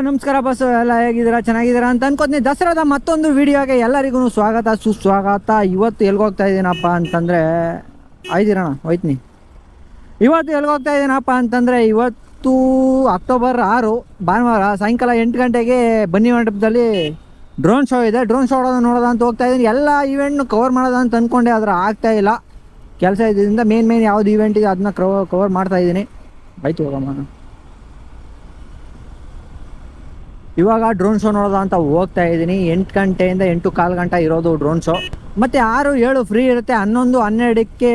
ನಮಸ್ಕಾರ ಬಸ್ ಎಲ್ಲ ಹೇಗಿದ್ದೀರಾ, ಚೆನ್ನಾಗಿದ್ದೀರಾ ಅಂತ ಅನ್ಕೋತೀನಿ. ದಸರಾದ ಮತ್ತೊಂದು ವಿಡಿಯೋಗೆ ಎಲ್ಲರಿಗೂ ಸ್ವಾಗತ ಸುಸ್ವಾಗತ. ಇವತ್ತು ಎಲ್ಗೋಗ್ತಾ ಇದ್ದೀನಪ್ಪ ಅಂತಂದರೆ ಆಯ್ದಿರೋಣ ಹೋಯ್ತೀನಿ. ಇವತ್ತು ಎಲ್ಗೋಗ್ತಾ ಇದ್ದೀನಪ್ಪ ಅಂತಂದರೆ ಇವತ್ತು ಅಕ್ಟೋಬರ್ 6 ಭಾನುವಾರ ಸಾಯಂಕಾಲ 8 ಗಂಟೆಗೆ ಬನ್ನಿ ಮಂಟಪದಲ್ಲಿ ಡ್ರೋನ್ ಶೋ ಇದೆ. ಡ್ರೋನ್ ಶೋ ನೋಡೋದ ಅಂತ ಹೋಗ್ತಾ ಇದ್ದೀನಿ. ಎಲ್ಲ ಈವೆಂಟ್ನು ಕವರ್ ಮಾಡೋದ ಅಂತ ಅಂದ್ಕೊಂಡೆ, ಆದರೆ ಆಗ್ತಾ ಇಲ್ಲ. ಕೆಲಸ ಇದರಿಂದ ಮೇನ್ ಯಾವ್ದು ಈವೆಂಟ್ ಇದೆ ಅದನ್ನ ಕವರ್ ಮಾಡ್ತಾ ಇದ್ದೀನಿ. ಆಯ್ತು ಹೋಗಮ್ಮ. ಇವಾಗ ಡ್ರೋನ್ ಶೋ ನೋಡೋದ ಅಂತ ಹೋಗ್ತಾ ಇದ್ದೀನಿ. 8 ಗಂಟೆಯಿಂದ 8:15 ಗಂಟೆ ಇರೋದು ಡ್ರೋನ್ ಶೋ. ಮತ್ತು 6, 7 ಫ್ರೀ ಇರುತ್ತೆ. 11, 12ಕ್ಕೆ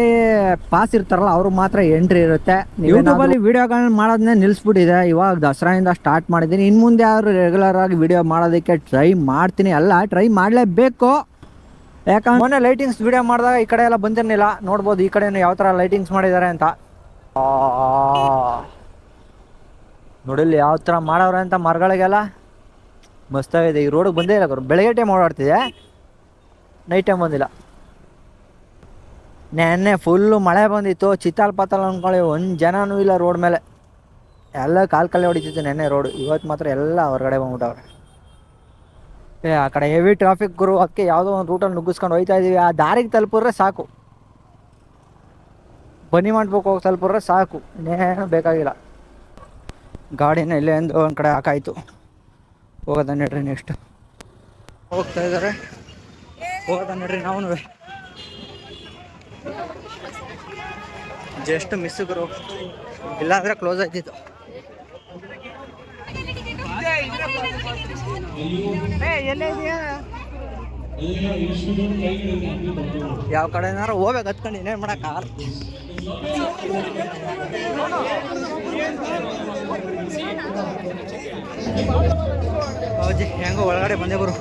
ಪಾಸ್ ಇರ್ತಾರಲ್ಲ ಅವ್ರು ಮಾತ್ರ ಎಂಟ್ರಿ ಇರುತ್ತೆ. ಯೂಟ್ಯೂಬಲ್ಲಿ ವೀಡಿಯೋಗಳನ್ನ ಮಾಡೋದನ್ನೇ ನಿಲ್ಲಿಸ್ಬಿಟ್ಟಿದೆ. ಇವಾಗ ದಸರಾಯಿಂದ ಸ್ಟಾರ್ಟ್ ಮಾಡಿದ್ದೀನಿ. ಇನ್ನು ಮುಂದೆ ಯಾರು ರೆಗ್ಯುಲರ್ ಆಗಿ ವೀಡಿಯೋ ಮಾಡೋದಕ್ಕೆ ಟ್ರೈ ಮಾಡ್ತೀನಿ. ಟ್ರೈ ಮಾಡಲೇಬೇಕು. ಯಾಕಂದ್ರೆ ಮೊನ್ನೆ ಲೈಟಿಂಗ್ಸ್ ವೀಡಿಯೋ ಮಾಡಿದಾಗ ಈ ಕಡೆ ಎಲ್ಲ ಬಂದಿರಲಿಲ್ಲ. ನೋಡ್ಬೋದು ಈ ಕಡೆನೂ ಯಾವ ಥರ ಲೈಟಿಂಗ್ಸ್ ಮಾಡಿದ್ದಾರೆ ಅಂತ. ನೋಡಿಲ್ಲಿ ಯಾವ ಥರ ಮಾಡವ್ರೆ ಅಂತ ಮರಗಳಿಗೆಲ್ಲ ಮಸ್ತಾಗಿದೆ. ಈ ರೋಡಿಗೆ ಬಂದೇ ಇಲ್ಲ. ಬೆಳಗ್ಗೆ ಟೈಮ್ ಓಡಾಡ್ತಿದೆ, ನೈಟ್ ಟೈಮ್ ಬಂದಿಲ್ಲ. ನೆನ್ನೆ ಫುಲ್ಲು ಮಳೆ ಬಂದಿತ್ತು. ಚಿತ್ತಾಲ್ ಪಾತಾಲ್ ಅಂದ್ಕೊಳ್ಳಿ, ಒಂದು ಜನನೂ ಇಲ್ಲ ರೋಡ್ ಮೇಲೆ. ಎಲ್ಲ ಕಾಲು ಹೊಡಿತಿತ್ತು ನೆನ್ನೆ ರೋಡು. ಇವತ್ತು ಮಾತ್ರ ಎಲ್ಲ ಹೊರಗಡೆ ಬಂದ್ಬಿಟ್ಟವ್ರೆ. ಆ ಕಡೆ ಹೆವಿ ಟ್ರಾಫಿಕ್ ಗುರು. ಅದಕ್ಕೆ ಯಾವುದೋ ಒಂದು ರೂಟಲ್ಲಿ ನುಗ್ಗಿಸ್ಕೊಂಡು ಹೋಗ್ತಾ ಇದ್ದೀವಿ. ಆ ದಾರಿಗೆ ತಲುಪಿದ್ರೆ ಸಾಕು, ಬನ್ನಿ ಮಾಡ್ಬೇಕು ಹೋಗಿ ತಲುಪಿದ್ರೆ ಸಾಕು, ಇನ್ನೇನು ಬೇಕಾಗಿಲ್ಲ. ಗಾಡಿನ ಇಲ್ಲೇ ಒಂದು ಕಡೆ ಹಾಕಾಯ್ತು. ಹೋಗೋದ ನಡ್ರಿ, ನೆಕ್ಸ್ಟ್ ಹೋಗ್ತಾ ಇದ್ದಾರೆ. ಹೋಗೋದ ನಡ್ರಿ ನಾವು. ಜಸ್ಟ್ ಮಿಸ್ ಗುರು, ಇಲ್ಲಾಂದ್ರೆ ಕ್ಲೋಸ್ ಆಯ್ತಿತ್ತು. ಯಾವ ಕಡೆ ಏನಾರು ಹೋಗ್ಬೇಕು ಹತ್ಕೊಂಡು ಇನ್ನೇನು ಮಾಡಕ್ಕ. ಹೌಜಿ ಹೆಂಗೋ ಒಳಗಡೆ ಬಂದೆ ಗುರು.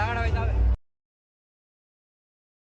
ಕೆಳಗಡೆ ಹೋಯ್ತಾವೆ.